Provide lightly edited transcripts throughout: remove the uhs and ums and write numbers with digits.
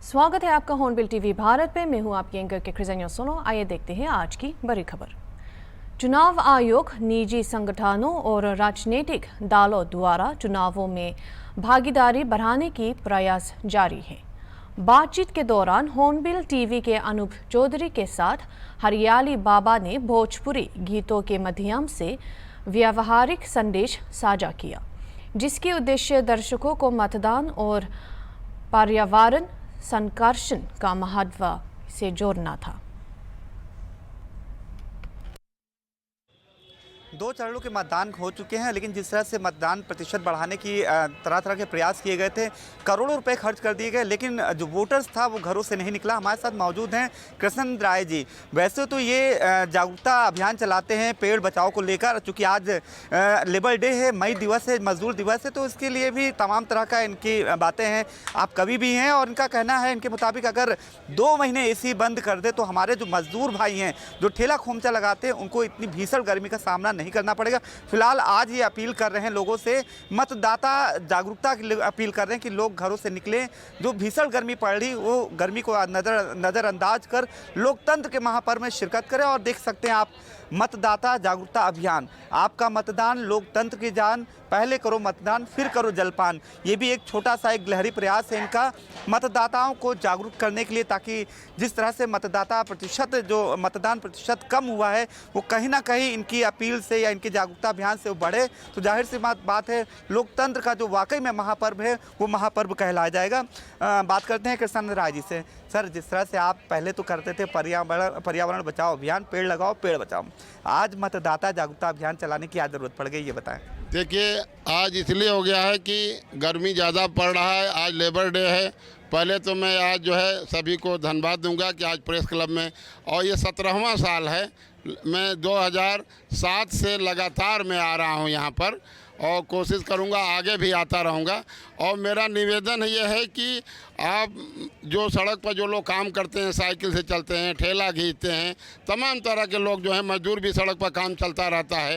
स्वागत है आपका हॉर्नबिल टीवी भारत पे। मैं हूं आपकी एंकर के क्रिजनियो सुनो। आइए देखते हैं आज की बड़ी खबर। चुनाव आयोग निजी संगठनों और राजनीतिक दलों द्वारा चुनावों में भागीदारी बढ़ाने की प्रयास जारी है। बातचीत के दौरान हॉर्नबिल टीवी के अनूप चौधरी के साथ हरियाली बाबा ने भोजपुरी गीतों के माध्यम से व्यावहारिक संदेश साझा किया, जिसके उद्देश्य दर्शकों को मतदान और पर्यावरण संरक्षण का महत्व से जोड़ना था। 2 चरणों के मतदान हो चुके हैं, लेकिन जिस तरह से मतदान प्रतिशत बढ़ाने की तरह तरह के प्रयास किए गए थे, करोड़ों रुपए खर्च कर दिए गए, लेकिन जो वोटर्स था वो घरों से नहीं निकला। हमारे साथ मौजूद हैं कृष्ण राय जी। वैसे तो ये जागरूकता अभियान चलाते हैं पेड़ बचाओ को लेकर, चूँकि आज लेबर डे है, मई दिवस है, मजदूर दिवस है, तो इसके लिए भी तमाम तरह का इनकी बातें हैं। आप कभी भी हैं और इनका कहना है, इनके मुताबिक अगर 2 महीने AC बंद कर दे तो हमारे जो मजदूर भाई हैं, जो ठेला खोमचा लगाते हैं, उनको इतनी भीषण गर्मी का सामना नहीं करना पड़ेगा। फिलहाल आज ये अपील कर रहे हैं लोगों से, मतदाता जागरूकता के लिए अपील कर रहे हैं कि लोग घरों से निकलें। जो भीषण गर्मी पड़ रही वो गर्मी को नज़रअंदाज कर लोकतंत्र के महापर्व में शिरकत करें। और देख सकते हैं आप, मतदाता जागरूकता अभियान, आपका मतदान लोकतंत्र की जान, पहले करो मतदान फिर करो जलपान। ये भी एक छोटा सा एक गहरी प्रयास है इनका मतदाताओं को जागरूक करने के लिए, ताकि जिस तरह से मतदान प्रतिशत कम हुआ है वो कहीं ना कहीं इनकी अपील से या इनके जागरूकता अभियान से वो बढ़े। तो जाहिर सी बात है, लोकतंत्र का जो वाकई में महापर्व है वो महापर्व कहलाया जाएगा। बात करते हैं कृष्ण राय जी से। सर, जिस तरह से आप पहले तो करते थे पर्यावरण बचाओ अभियान, पेड़ लगाओ पेड़ बचाओ, आज मतदाता जागरूकता अभियान चलाने की आज जरूरत पड़ गई, ये बताएं। देखिए, आज इसलिए हो गया है कि गर्मी ज़्यादा पड़ रहा है, आज लेबर डे है। पहले तो मैं आज जो है सभी को धन्यवाद दूंगा कि आज प्रेस क्लब में, और ये 17वां साल है, मैं 2007 से लगातार मैं आ रहा हूँ यहाँ पर, और कोशिश करूँगा आगे भी आता रहूँगा। और मेरा निवेदन ये है कि आप जो सड़क पर जो लोग काम करते हैं, साइकिल से चलते हैं, ठेला खींचते हैं, तमाम तरह के लोग जो हैं, मजदूर भी सड़क पर काम चलता रहता है,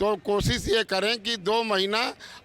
तो कोशिश ये करें कि 2 महीना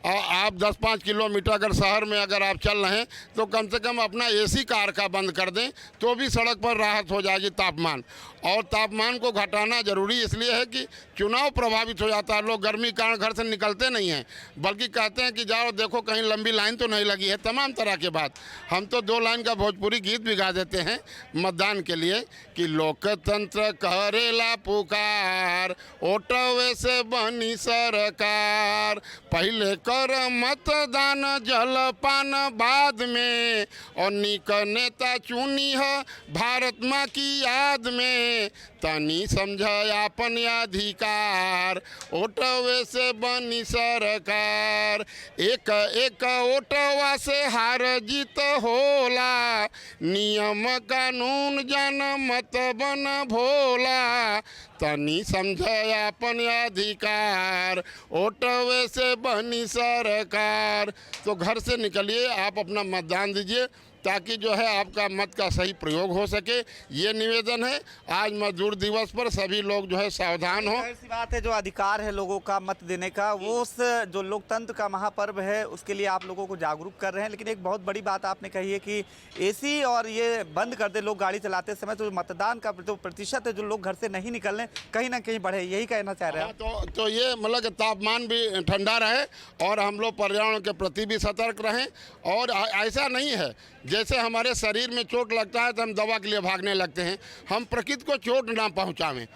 आप 10-5 किलोमीटर अगर शहर में अगर आप चल रहे हैं तो कम से कम अपना AC कार का बंद कर दें, तो भी सड़क पर राहत हो जाएगी तापमान। और तापमान को घटाना ज़रूरी इसलिए है कि चुनाव प्रभावित हो जाता है, लोग गर्मी के कारण घर से निकलते नहीं हैं, बल्कि कहते हैं कि जाओ देखो कहीं लंबी लाइन तो नहीं लगी है, तमाम तरह के बात। हम तो 2 लाइन का भोजपुरी गीत भी गा देते हैं मतदान के लिए कि लोकतंत्र करेला पुकार, ओटवे से बनी सरकार, पहले कर मतदान जलपान बाद में, और निक नेता चुनी है भारत माँ की याद में, तनी समझ अपन अधिकार, ओटवे से बनी सरकार, एक एक ओटवा से हार जीत होला, नियम कानून जन मत बन भोला, तनी समझ अपन अधिकार, ओटवे से बनी सरकार। तो घर से निकलिए, आप अपना मतदान दीजिए, ताकि जो है आपका मत का सही प्रयोग हो सके, ये निवेदन है। आज मजदूर दिवस पर सभी लोग जो है सावधान हो। ऐसी बात है, जो अधिकार है लोगों का मत देने का, वो उस जो लोकतंत्र का महापर्व है उसके लिए आप लोगों को जागरूक कर रहे हैं। लेकिन एक बहुत बड़ी बात आपने कही है कि AC और ये बंद कर दे लोग गाड़ी चलाते समय, तो मतदान का जो प्रतिशत है जो लोग घर से नहीं निकल रहे कहीं ना कहीं बढ़े, यही कहना चाह रहे हैं। तो ये मतलब कि तापमान भी ठंडा रहे और हम लोग पर्यावरण के प्रति भी सतर्क रहें। और ऐसा नहीं है जैसे हमारे शरीर में चोट लगता है तो हम दवा के लिए भागने लगते हैं, हम प्रकृति को चोट ना पहुंचावें।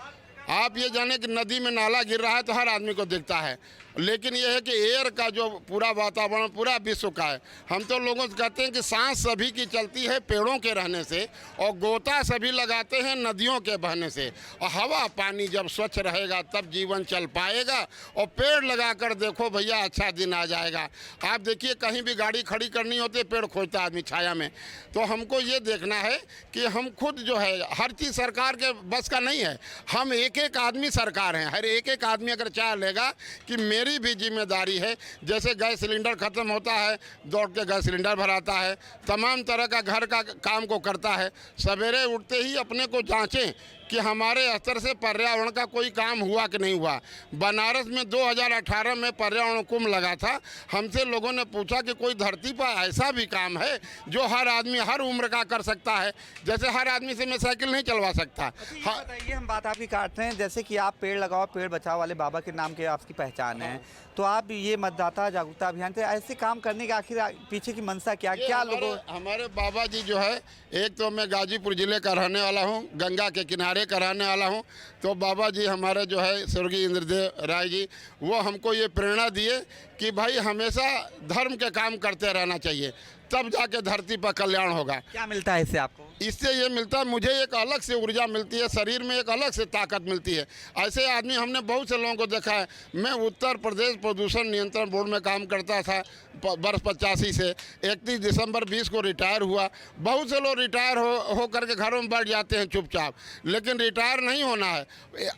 आप ये जाने कि नदी में नाला गिर रहा है तो हर आदमी को दिखता है, लेकिन यह है कि एयर का जो पूरा वातावरण पूरा विश्व का है। हम तो लोगों से कहते हैं कि सांस सभी की चलती है पेड़ों के रहने से, और गोता सभी लगाते हैं नदियों के बहने से, और हवा पानी जब स्वच्छ रहेगा तब जीवन चल पाएगा। और पेड़ लगाकर देखो भैया, अच्छा दिन आ जाएगा। आप देखिए, कहीं भी गाड़ी खड़ी करनी होती है, पेड़ खोजता आदमी छाया में। तो हमको ये देखना है कि हम खुद जो है, हर चीज़ सरकार के बस का नहीं है, हम एक एक आदमी सरकार हैं। हर एक आदमी अगर चाह लेगा कि मेरी भी जिम्मेदारी है, जैसे गैस सिलेंडर ख़त्म होता है दौड़ के गैस सिलेंडर भराता है, तमाम तरह का घर का काम को करता है, सवेरे उठते ही अपने को जांचें कि हमारे स्तर से पर्यावरण का कोई काम हुआ कि नहीं हुआ। बनारस में 2018 में पर्यावरण कुंभ लगा था। हमसे लोगों ने पूछा कि कोई धरती पर ऐसा भी काम है जो हर आदमी हर उम्र का कर सकता है। जैसे हर आदमी से मैं साइकिल नहीं चलवा सकता। बताइए, हम बात आपकी काटते हैं, जैसे कि आप पेड़ लगाओ पेड़ बचाओ वाले बाबा के नाम के आपकी पहचान है, तो आप ये मतदाता जागरूकता अभियान से ऐसे काम करने के आखिर पीछे की मंशा क्या लोगों? हमारे बाबा जी जो है, एक तो मैं गाजीपुर जिले का रहने वाला हूँ, गंगा के किनारे का रहने वाला हूँ। तो बाबा जी हमारे जो है स्वर्गीय इंद्रदेव राय जी, वो हमको ये प्रेरणा दिए कि भाई हमेशा धर्म के काम करते रहना चाहिए, तब जाके धरती पर कल्याण होगा। क्या मिलता है इससे आपको? इससे ये मिलता है, मुझे एक अलग से ऊर्जा मिलती है, शरीर में एक अलग से ताकत मिलती है। ऐसे आदमी हमने बहुत से लोगों को देखा है। मैं उत्तर प्रदेश प्रदूषण नियंत्रण बोर्ड में काम करता था वर्ष 85 से 31 दिसंबर 20 को रिटायर हुआ। बहुत से लोग रिटायर हो करके घरों में बैठ जाते हैं चुपचाप, लेकिन रिटायर नहीं होना है,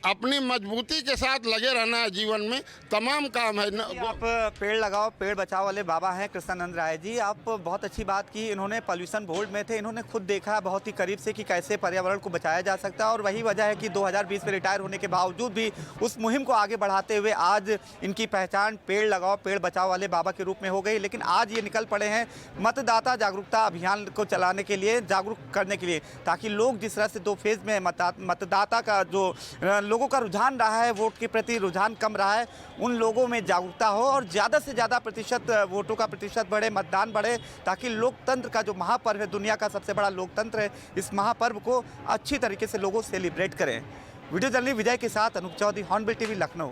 अपनी मजबूती के साथ लगे रहना है। जीवन में तमाम काम है। आप पेड़ लगाओ पेड़ बचाओ वाले बाबा हैं कृष्णानंद राय जी। आप बहुत अच्छी बात की, इन्होंने पॉल्यूशन बोर्ड में थे, इन्होंने खुद देखा बहुत ही करीब से कि कैसे पर्यावरण को बचाया जा सकता है, और वही वजह है कि 2020 में रिटायर होने के बावजूद भी उस मुहिम को आगे बढ़ाते हुए आज इनकी पहचान पेड़ लगाओ पेड़ बचाओ वाले बाबा के रूप में हो गई। लेकिन आज ये निकल पड़े हैं मतदाता जागरूकता अभियान को चलाने के लिए, जागरूक करने के लिए, ताकि लोग जिस तरह से 2 फेज में मतदाता का जो लोगों का रुझान रहा है, वोट के प्रति रुझान कम रहा है, उन लोगों में जागरूकता हो और ज़्यादा से ज़्यादा प्रतिशत वोटों का प्रतिशत बढ़े, मतदान बढ़े, ताकि लोकतंत्र का जो महापर्व है, दुनिया का सबसे बड़ा लोकतंत्र है, इस महापर्व को अच्छी तरीके से लोगों सेलिब्रेट करें। वीडियो जर्नलिस्ट विजय के साथ अनूप चौधरी, हॉर्नबिल टीवी, लखनऊ।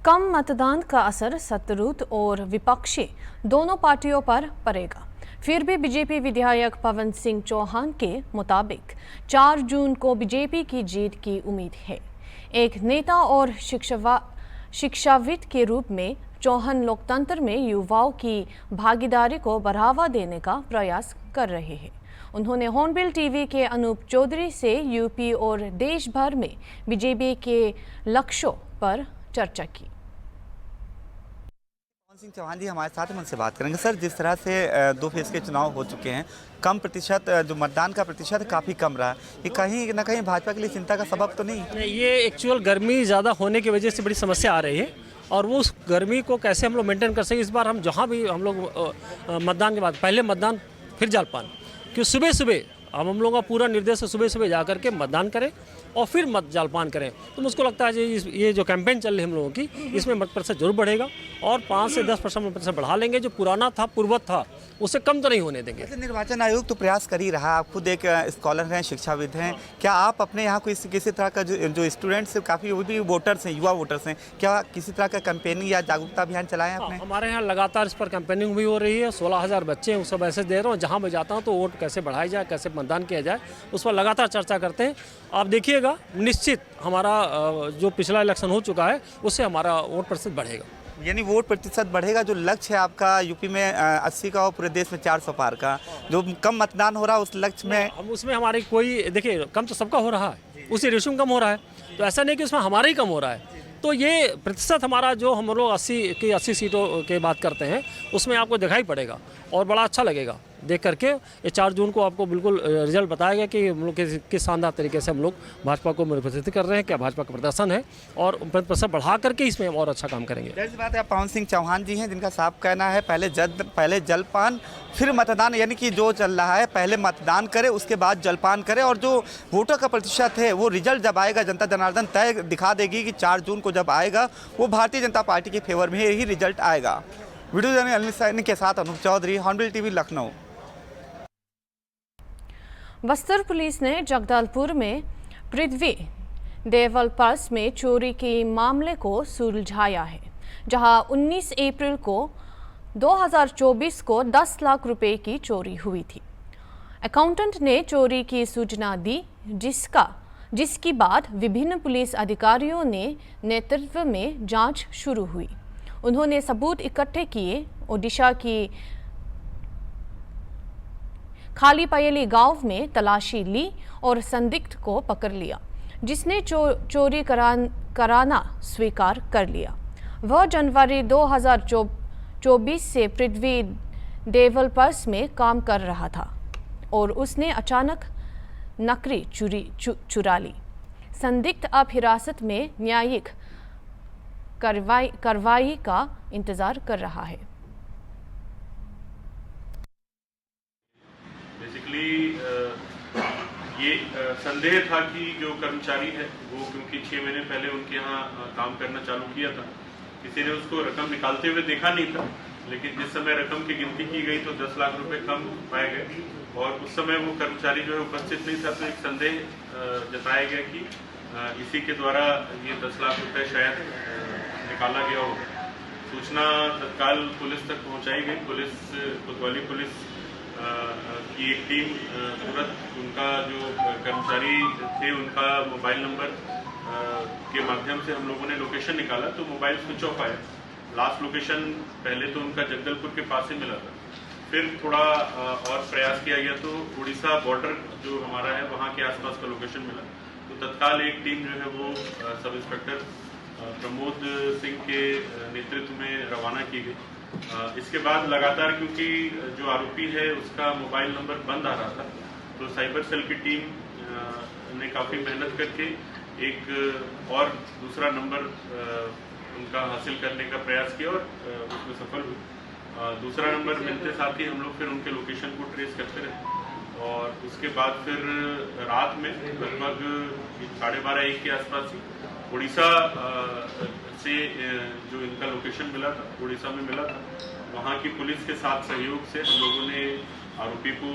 कम मतदान का असर सत्तारूढ़ और विपक्षी दोनों पार्टियों पर पड़ेगा। फिर भी बीजेपी विधायक पवन सिंह चौहान के मुताबिक 4 जून को बीजेपी की जीत की उम्मीद है। एक नेता और शिक्षाविद के रूप में चौहान लोकतंत्र में युवाओं की भागीदारी को बढ़ावा देने का प्रयास कर रहे हैं। उन्होंने हॉर्नबिल टीवी के अनूप चौधरी से यूपी और देश भर में बीजेपी के लक्ष्यों पर चर्चा की। पवन सिंह चौहान जी हमारे साथ हैं, उनसे बात करेंगे। सर, जिस तरह से 2 फेज के चुनाव हो चुके हैं, कम प्रतिशत जो मतदान का प्रतिशत काफ़ी कम रहा है, ये कहीं ना कहीं भाजपा के लिए चिंता का सबब तो नहीं? ये एक्चुअल गर्मी ज़्यादा होने की वजह से बड़ी समस्या आ रही है, और वो उस गर्मी को कैसे हम लोग मेंटेन कर सकें। इस बार हम जहाँ भी हम लोग मतदान के बाद पहले मतदान फिर जलपान, कि सुबह सुबह अब हम लोगों का पूरा निर्देश है सुबह सुबह जा करके मतदान करें और फिर मत जलपान करें। तो मुझको लगता है ये जो कैंपेन चल रही है हम लोगों की, इसमें मत प्रतिशत जरूर बढ़ेगा और 5 से 10% मत प्रतिशत बढ़ा लेंगे। जो पुराना था, पूर्वत था, उससे कम तो नहीं होने देंगे। निर्वाचन आयोग तो प्रयास कर ही रहा है, आप खुद एक स्कॉलर हैं, शिक्षाविद हैं, क्या आप अपने यहाँ कोई किसी तरह का जो स्टूडेंट्स काफ़ी वो भी वोटर्स हैं, युवा वोटर्स हैं, क्या किसी तरह का कैंपेनिंग या जागरूकता अभियान चलाएं आपने? हमारे यहाँ लगातार इस पर कैंपेनिंग भी हो रही है। 16,000 बच्चे हैं, उस सब मैसेज दे रहा हूँ। जहाँ मैं जाता हूँ तो वोट कैसे बढ़ाया जाए, कैसे मतदान किया जाए, उस पर लगातार चर्चा करते हैं। आप देखिएगा, निश्चित हमारा जो पिछला इलेक्शन हो चुका है उससे हमारा वोट प्रतिशत बढ़ेगा। यानी वोट प्रतिशत बढ़ेगा। जो लक्ष्य है आपका यूपी में 80 का और पूरे देश में 400 पार का, जो कम मतदान हो रहा है उस लक्ष्य में हम उसमें हमारी कोई, देखिए कम तो सबका हो रहा है, उसी रेशियो में कम हो रहा है, तो ऐसा नहीं कि उसमें हमारा ही कम हो रहा है। तो ये प्रतिशत हमारा जो हम लोग 80 सीटों के बात करते हैं उसमें आपको दिखाई पड़ेगा और बड़ा अच्छा लगेगा देख करके। ये 4 जून को आपको बिल्कुल रिजल्ट बताएगा कि हम लोग किस शानदार तरीके से हम लोग भाजपा को प्रदर्शित कर रहे हैं, क्या भाजपा का प्रदर्शन है, और प्रतिशत बढ़ा करके इसमें और अच्छा काम करेंगे। जैसी बात है, पवन सिंह चौहान जी हैं जिनका साफ कहना है पहले जलपान फिर मतदान, यानी कि जो चल रहा है पहले मतदान करे उसके बाद जलपान करे, और जो वोटर का प्रतिशत है वो रिजल्ट जब आएगा जनता जनार्दन तय दिखा देगी कि 4 जून को जब आएगा वो भारतीय जनता पार्टी के फेवर में ही रिजल्ट आएगा। वीडियो जर्नलिस्ट के साथ Anoop Chaudhary, Hornbill TV, Lucknow. Bastar police ने जगदलपुर में पृथ्वी डेवलपर्स में चोरी के मामले को सुलझाया है, जहां 19 अप्रैल को 2024 को 10 लाख रुपए की चोरी हुई थी। अकाउंटेंट ने चोरी की सूचना दी, जिसकी बाद विभिन्न पुलिस अधिकारियों ने नेतृत्व में जांच शुरू हुई। उन्होंने सबूत इकट्ठे किए, ओडिशा की खाली पयली गांव में तलाशी ली और संदिग्ध को पकड़ लिया, जिसने चोरी कराना स्वीकार कर लिया। वह जनवरी 2024 से पृथ्वी डेवलपर्स में काम कर रहा था और उसने अचानक नकली चुरा ली। संदिग्ध अब हिरासत में न्यायिक कार्रवाई का इंतजार कर रहा है। बेसिकली ये संदेह था कि जो कर्मचारी है वो, क्योंकि 6 महीने पहले उनके यहाँ काम करना चालू किया था, किसी ने उसको रकम निकालते हुए देखा नहीं था, लेकिन जिस समय रकम की गिनती की गई तो 10 लाख रुपए कम पाए गए और उस समय वो कर्मचारी जो है उपस्थित नहीं था। तो एक संदेह जताया गया कि इसी के द्वारा ये 10 लाख रुपए शायद निकाला गया हो। सूचना तत्काल पुलिस तक पहुंचाई गई। कोतवाली पुलिस की एक टीम तुरंत उनका जो कर्मचारी थे उनका मोबाइल नंबर के माध्यम से हम लोगों ने लोकेशन निकाला तो मोबाइल स्विच ऑफ आया। लास्ट लोकेशन पहले तो उनका जगदलपुर के पास ही मिला था, फिर थोड़ा और प्रयास किया गया तो उड़ीसा बॉर्डर जो हमारा है वहाँ के आसपास का लोकेशन मिला। तो तत्काल एक टीम जो है वो सब इंस्पेक्टर प्रमोद सिंह के नेतृत्व में रवाना की गई। इसके बाद लगातार, क्योंकि जो आरोपी है उसका मोबाइल नंबर बंद आ रहा था, तो साइबर सेल की टीम ने काफ़ी मेहनत करके एक और दूसरा नंबर उनका हासिल करने का प्रयास किया और उसमें सफल हुए। दूसरा नंबर मिलते साथ ही हम लोग फिर उनके लोकेशन को ट्रेस करते रहे और उसके बाद फिर रात में लगभग 12:30-1 के आसपास ही उड़ीसा से जो इनका लोकेशन मिला था, उड़ीसा में मिला था, वहाँ की पुलिस के साथ सहयोग से हम लोगों ने आरोपी को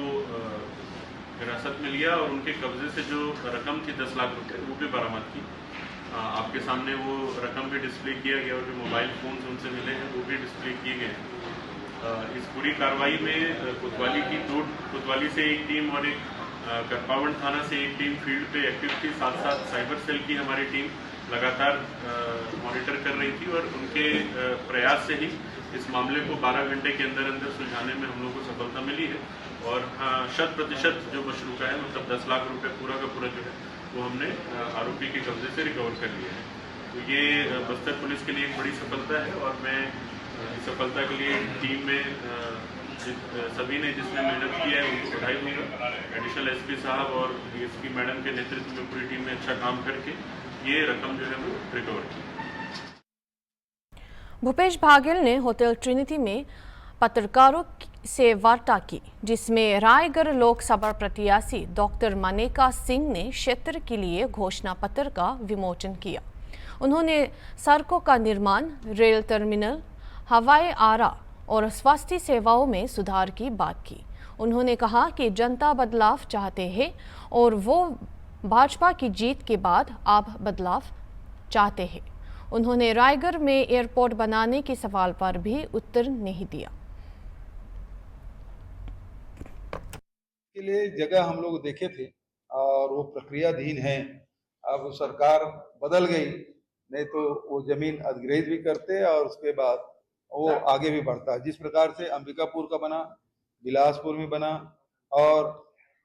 हिरासत में लिया और उनके कब्जे से जो रकम थी 10 लाख रुपए वो भी बरामद की। आपके सामने वो रकम भी डिस्प्ले किया गया और जो मोबाइल फोन्स उनसे मिले हैं वो भी डिस्प्ले किए गए। इस पूरी कार्रवाई में कोतवाली से एक टीम और एक करपावन थाना से एक टीम फील्ड पे एक्टिव थी, साथ साथ साइबर सेल की हमारी टीम लगातार मॉनिटर कर रही थी और उनके प्रयास से ही इस मामले को 12 घंटे के अंदर अंदर सुलझाने में हम लोग को सफलता मिली है। और हाँ, 100% जो मशरूका है, मतलब 10 लाख रुपए पूरा का पूरा जो है वो हमने आरोपी के कब्जे से रिकवर कर लिया है। तो ये बस्तर पुलिस के लिए एक बड़ी सफलता है और मैं इस सफलता के लिए टीम में सभी ने जिसने मेहनत की है उनको बधाई दूंगा। एडिशनल एसपी साहब और डीएसपी मैडम के नेतृत्व में पूरी टीम ने अच्छा काम करके ये रकम जो है वो रिकवर की। भूपेश भागेल ने होटल ट्रिनिटी में पत्रकारों से वार्ता की, जिसमें रायगढ़ लोकसभा प्रत्याशी डॉक्टर मनेका सिंह ने क्षेत्र के लिए घोषणा पत्र का विमोचन किया। उन्होंने सड़कों का निर्माण, रेल टर्मिनल, हवाई अड्डा और स्वास्थ्य सेवाओं में सुधार की बात की। उन्होंने कहा कि जनता बदलाव चाहते हैं और वो भाजपा की जीत के बाद आप बदलाव चाहते हैं। उन्होंने रायगढ़ में एयरपोर्ट बनाने के सवाल पर भी उत्तर नहीं दिया। के लिए जगह हम लोग देखे थे और वो प्रक्रियाधीन है। अब सरकार बदल गई, नहीं तो वो जमीन अधिग्रहित भी करते और उसके बाद वो आगे भी बढ़ता है। जिस प्रकार से अंबिकापुर का बना, बिलासपुर में बना और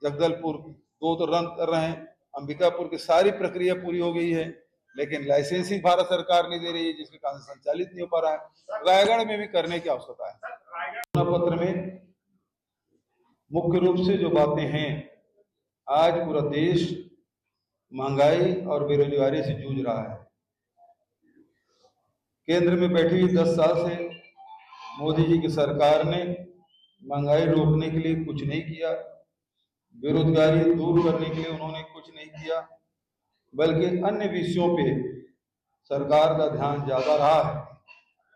जगदलपुर 2 तो रन कर रहे हैं। अंबिकापुर की सारी प्रक्रिया पूरी हो गई है, लेकिन लाइसेंसिंग भारत सरकार नहीं दे रही है, जिसके कारण संचालित नहीं हो पा रहा है। रायगढ़ में भी करने की आवश्यकता है। पत्र में मुख्य रूप से जो बातें हैं, आज पूरा देश महंगाई और बेरोजगारी से जूझ रहा है। केंद्र में बैठी हुई 10 साल से मोदी जी की सरकार ने महंगाई रोकने के लिए कुछ नहीं किया, बेरोजगारी दूर करने के लिए उन्होंने कुछ नहीं किया, बल्कि अन्य विषयों पे सरकार का ध्यान ज्यादा रहा है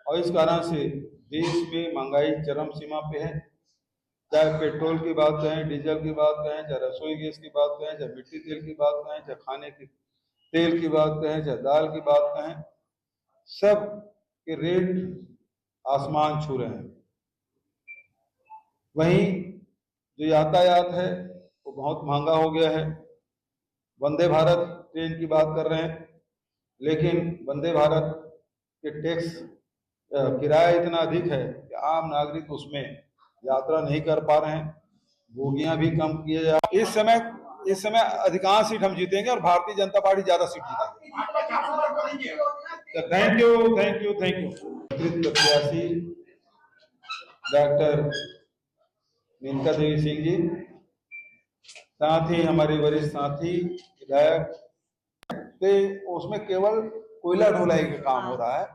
और इस कारण से देश में महंगाई चरम सीमा पे है। चाहे पेट्रोल की बात करें, डीजल की बात करें, चाहे रसोई गैस की बात करें, चाहे मिट्टी तेल की बात करें, चाहे खाने के तेल की बात करें, चाहे दाल की बात करें, सब के रेट आसमान छू रहे हैं। वहीं जो यातायात है वो बहुत महंगा हो गया है। वंदे भारत ट्रेन की बात कर रहे हैं, लेकिन वंदे भारत के टैक्स किराया इतना अधिक है कि आम नागरिक उसमें यात्रा नहीं कर पा रहे हैं। बोगियां भी कम किए जा। इस समय अधिकांश सीट हम जीतेंगे और भारतीय जनता पार्टी ज्यादा सीट जीतेगी। तो थैंक यू। प्रत्याशी डॉक्टर मेनका देवी सिंह जी, साथ ही हमारे वरिष्ठ साथी विधायक के उसमें केवल कोयला ढुलाई का काम हो रहा है।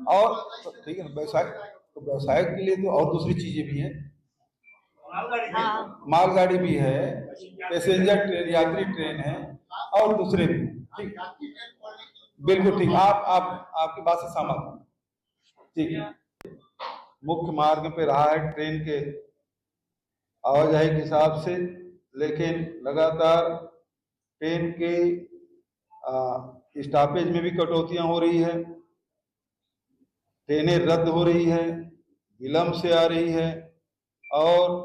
और ठीक है, व्यवसाय के लिए तो और दूसरी चीजें भी हैं, मालगाड़ी भी है, पैसेंजर ट्रेन, यात्री ट्रेन है और दूसरे भी। ठीक, बिल्कुल ठीक, आप आपकी बात से सहमत हूँ। ठीक है, मुख्य मार्ग पे रहा है ट्रेन के आवाजाही के हिसाब से, लेकिन लगातार ट्रेन के स्टॉपेज में भी कटौतियां हो रही है, ट्रेनें रद्द हो रही है, विलंब से आ रही है और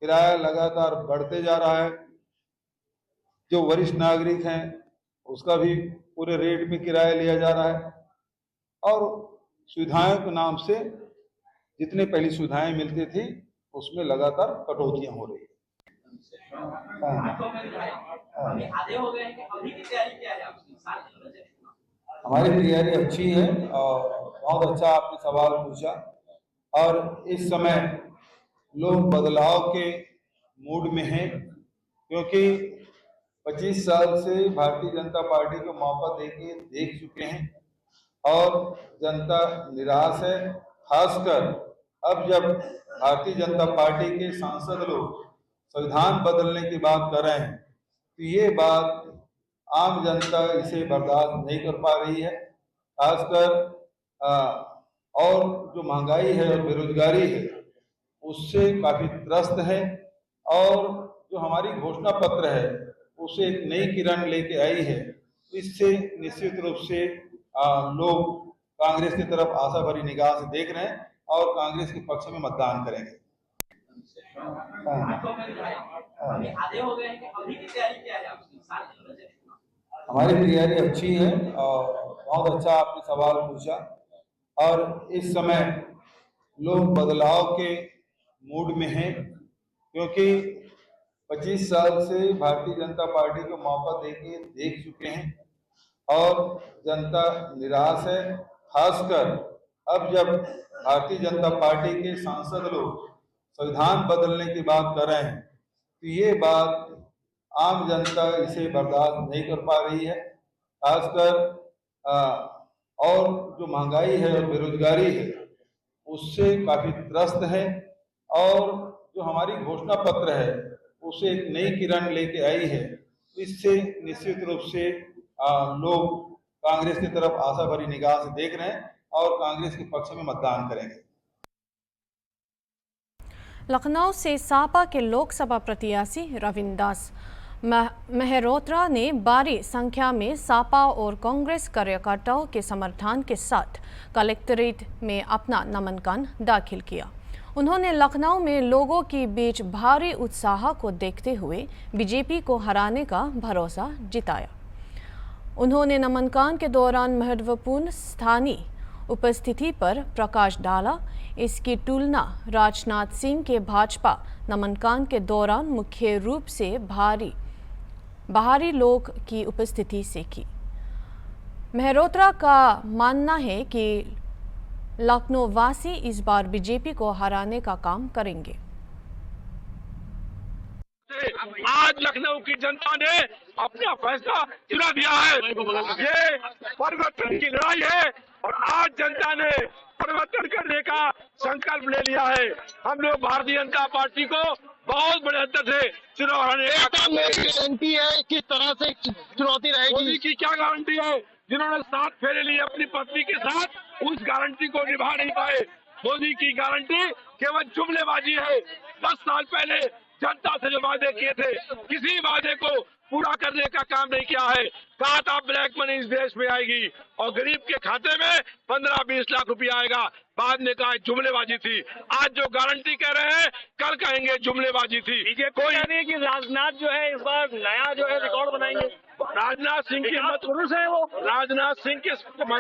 किराया लगातार बढ़ते जा रहा है। जो वरिष्ठ नागरिक हैं उसका भी पूरे रेट में किराया लिया जा रहा है और सुविधाओं के नाम से जितने पहली सुविधाएं मिलती थी उसमें लगातार कटौतियां हो रही है। हमारी तैयारी अच्छी है और बहुत अच्छा आपने सवाल पूछा। और इस समय लोग बदलाव के मूड में हैं, क्योंकि 25 साल से भारतीय जनता पार्टी को मौका देके देख चुके हैं और जनता निराश है। खासकर अब जब भारतीय जनता पार्टी के सांसद लोग संविधान बदलने की बात कर रहे हैं तो ये बात आम जनता इसे बर्दाश्त नहीं कर पा रही है। खासकर और जो महंगाई है और बेरोजगारी है उससे काफी त्रस्त है और जो हमारी घोषणा पत्र है उसे एक नई किरण लेके आई है। इससे निश्चित रूप से लोग कांग्रेस की तरफ आशा भरी निगाह से देख रहे हैं और कांग्रेस के पक्ष में मतदान करेंगे। हमारी तैयारी अच्छी है और बहुत अच्छा आपने सवाल पूछा। और इस समय लोग बदलाव के मूड में हैं, क्योंकि 25 साल से भारतीय जनता पार्टी को मौका देके देख चुके हैं और जनता निराश है। खासकर अब जब भारतीय जनता पार्टी के सांसद लोग संविधान बदलने की बात कर रहे हैं तो ये बात आम जनता इसे बर्दाश्त नहीं कर पा रही है। खासकर और जो महंगाई है और बेरोजगारी है उससे काफी त्रस्त है और जो हमारी घोषणा पत्र है उसे एक नई किरण लेके आई है। इससे निश्चित रूप से लोग कांग्रेस की तरफ आशा भरी निगाह से देख रहे हैं और कांग्रेस के पक्ष में मतदान करेंगे। लखनऊ से सापा के लोकसभा प्रत्याशी रविंद्र दास मेहरोत्रा ने भारी संख्या में सापा और कांग्रेस कार्यकर्ताओं के समर्थन के साथ कलेक्ट्रेट में अपना नामांकन दाखिल किया। उन्होंने लखनऊ में लोगों के बीच भारी उत्साह को देखते हुए बीजेपी को हराने का भरोसा जताया। उन्होंने नामांकन के दौरान महत्वपूर्ण स्थानीय उपस्थिति पर प्रकाश डाला। इसकी तुलना राजनाथ सिंह के भाजपा नामांकन के दौरान मुख्य रूप से बाहरी लोग की उपस्थिति से की। मेहरोत्रा का मानना है कि लखनऊ वासी इस बार बीजेपी को हराने का काम करेंगे। आज लखनऊ की जनता ने अपना फैसला चुना दिया है। ये परिवर्तन की लड़ाई है और आज जनता ने परिवर्तन करने का संकल्प ले लिया है। हम लोग भारतीय जनता पार्टी को बहुत बड़े अंतर से चुनाव हराने का गारंटी है। किस तरह से चुनौती रहेगी? मोदी की क्या गारंटी है? जिन्होंने 7 फेरे लिए अपनी पत्नी के साथ, उस गारंटी को निभा नहीं पाए। मोदी की गारंटी केवल जुमलेबाजी है। 10 साल पहले जनता से जो वादे किए थे, किसी वादे को पूरा करने का काम नहीं किया है। कहा था ब्लैक मनी इस देश में आएगी और गरीब के खाते में 15-20 लाख रुपया आएगा। बाद में कहा जुमलेबाजी थी। आज जो गारंटी कह रहे हैं, कल कहेंगे जुमलेबाजी थी। कोई नहीं कि राजनाथ जो है इस बार नया जो है रिकॉर्ड बनाएंगे। राजनाथ सिंह की हिम्मत पुरुष है वो। राजनाथ सिंह के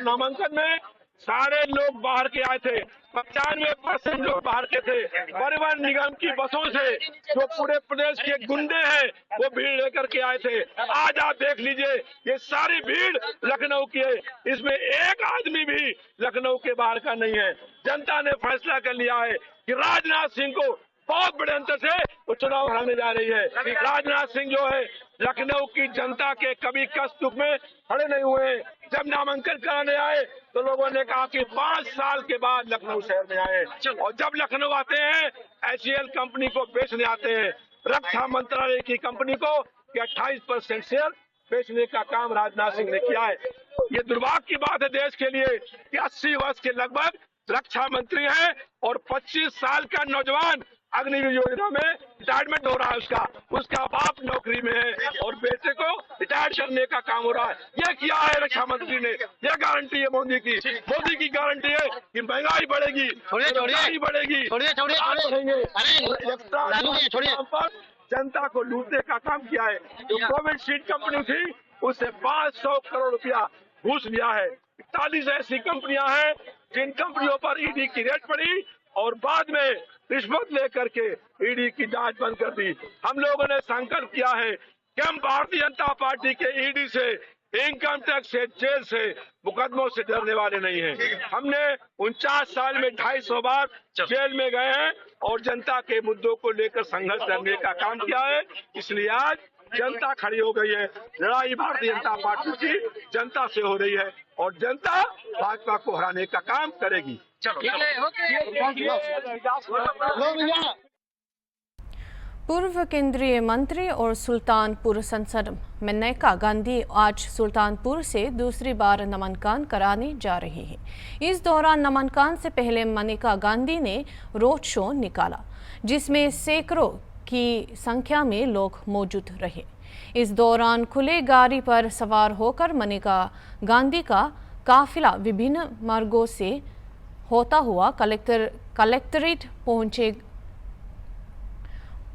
नामांकन में सारे लोग बाहर के आए थे। 95% लोग बाहर के थे। परिवहन निगम की बसों से जो पूरे प्रदेश के गुंडे हैं वो भीड़ लेकर के आए थे। आज आप देख लीजिए, ये सारी भीड़ लखनऊ की है। इसमें एक आदमी भी लखनऊ के बाहर का नहीं है। जनता ने फैसला कर लिया है कि राजनाथ सिंह को बहुत बड़े अंतर से वो चुनाव हराने जा रही है। राजनाथ सिंह जो है लखनऊ की जनता के कभी कष्ट दुख में खड़े नहीं हुए। जब नामांकन कराने आए तो लोगों ने कहा कि 5 साल के बाद लखनऊ शहर में आए, और जब लखनऊ आते हैं HAL कंपनी को बेचने आते हैं, रक्षा मंत्रालय की कंपनी को 28% शेयर बेचने का काम राजनाथ सिंह ने किया है। ये दुर्भाग्य की बात है देश के लिए कि 80 वर्ष के लगभग रक्षा मंत्री हैं और 25 साल का नौजवान अग्निवीर योजना में रिटायरमेंट हो रहा है, उसका बाप नौकरी में है और बेटे को रिटायर करने का काम हो रहा है। यह किया है रक्षा मंत्री ने। यह गारंटी है मोदी की गारंटी है कि महंगाई बढ़ेगी, बेरोजगारी बढ़ेगी, जनता को लूटने का काम किया है। जो कोविड शीट कंपनी थी उससे 500 करोड़ रुपया घूस लिया है। 41 ऐसी कंपनियां हैं जिन कंपनियों पर ईडी की रेड पड़ी और बाद में रिश्वत लेकर के ईडी की जांच बंद कर दी। हम लोगों ने संकल्प किया है कि हम भारतीय जनता पार्टी के ईडी से, इनकम टैक्स से, जेल से, मुकदमों से डरने वाले नहीं हैं। हमने 49 साल में 250 बार जेल में गए हैं और जनता के मुद्दों को लेकर संघर्ष करने का काम किया है। इसलिए आज जनता खड़ी हो गई है। लड़ाई भारतीय जनता पार्टी की जनता से हो रही है और जनता भाजपा को हराने का काम करेगी। पूर्व केंद्रीय मंत्री और सुल्तानपुर सांसद मेनका गांधी आज सुल्तानपुर से दूसरी बार नामांकन कराने जा रहे हैं। इस दौरान नामांकन से पहले मेनका गांधी ने रोड शो निकाला, जिसमें सैकड़ों की संख्या में लोग मौजूद रहे। इस दौरान खुले गाड़ी पर सवार होकर मेनका गांधी का काफिला विभिन्न मार्गों से होता हुआ कलेक्ट्रेट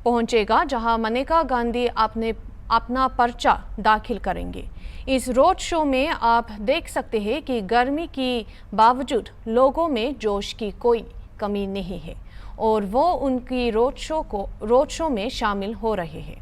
पहुंचेगा, जहां मेनका गांधी अपना पर्चा दाखिल करेंगे। इस रोड शो में आप देख सकते हैं कि गर्मी के बावजूद लोगों में जोश की कोई कमी नहीं है और वो उनकी रोड शो में शामिल हो रहे हैं।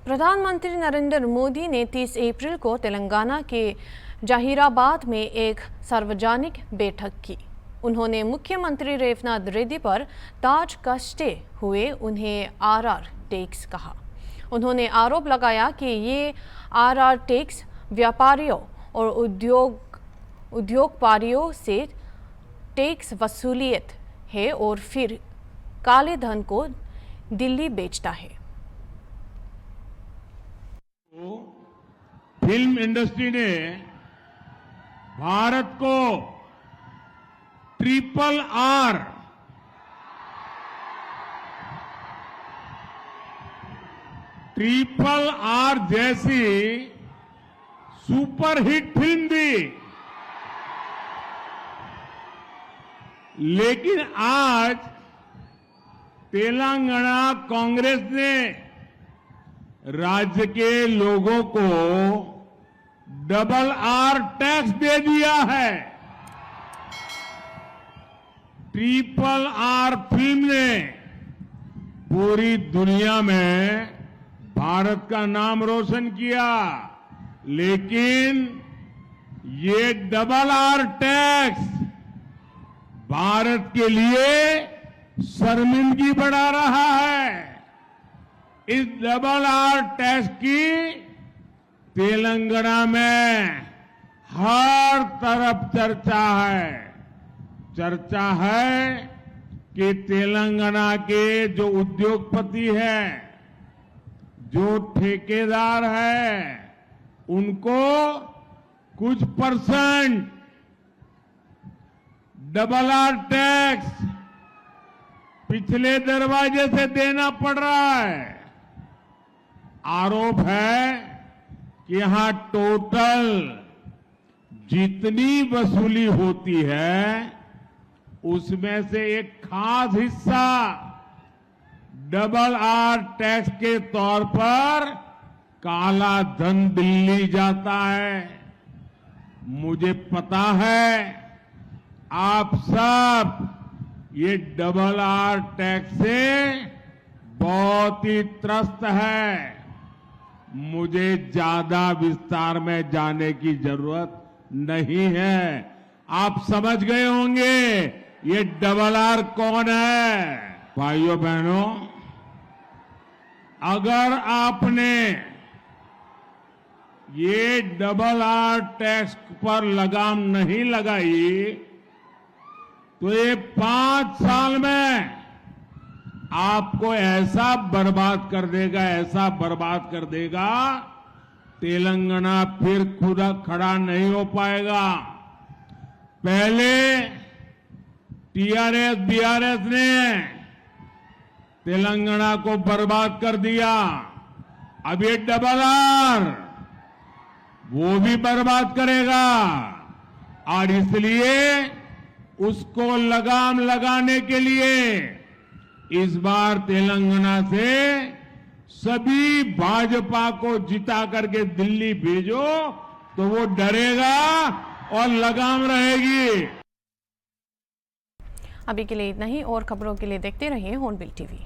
प्रधानमंत्री नरेंद्र मोदी ने 30 अप्रैल को तेलंगाना के जहीराबाद में एक सार्वजनिक बैठक की। उन्होंने मुख्यमंत्री रेवंत रेड्डी पर ताज कसते हुए उन्हें RR टैक्स कहा। उन्होंने आरोप लगाया कि ये RR टैक्स व्यापारियों और उद्योगकारियों से टैक्स वसूलियत है और फिर काले धन को दिल्ली बेचता है। फिल्म इंडस्ट्री ने भारत को ट्रिपल आर जैसी सुपरहिट फिल्म दी, लेकिन आज तेलंगाना कांग्रेस ने राज्य के लोगों को RR टैक्स दे दिया है। RR फिल्म ने पूरी दुनिया में भारत का नाम रोशन किया, लेकिन ये RR टैक्स भारत के लिए शर्मिंदगी बढ़ा रहा है। इस RR टैक्स की तेलंगाना में हर तरफ चर्चा है कि तेलंगाना के जो उद्योगपति हैं, जो ठेकेदार हैं, उनको कुछ % RR टैक्स पिछले दरवाजे से देना पड़ रहा है। आरोप है कि यहां टोटल जितनी वसूली होती है उसमें से एक खास हिस्सा डबल आर टैक्स के तौर पर काला धन दिल्ली जाता है। मुझे पता है आप सब ये डबल आर टैक्स से बहुत ही त्रस्त है। मुझे ज्यादा विस्तार में जाने की जरूरत नहीं है। आप समझ गए होंगे ये डबल आर कौन है। भाइयों बहनों, अगर आपने ये डबल आर टैक्स पर लगाम नहीं लगाई तो ये 5 साल में आपको ऐसा बर्बाद कर देगा, ऐसा बर्बाद कर देगा, तेलंगाना फिर खुद खड़ा नहीं हो पाएगा। पहले टीआरएस बीआरएस ने तेलंगाना को बर्बाद कर दिया, अब ये डबल आर वो भी बर्बाद करेगा। और इसलिए उसको लगाम लगाने के लिए इस बार तेलंगाना से सभी भाजपा को जिता करके दिल्ली भेजो तो वो डरेगा और लगाम रहेगी। अभी के लिए इतना ही, और खबरों के लिए देखते रहिए हॉर्नबिल टीवी।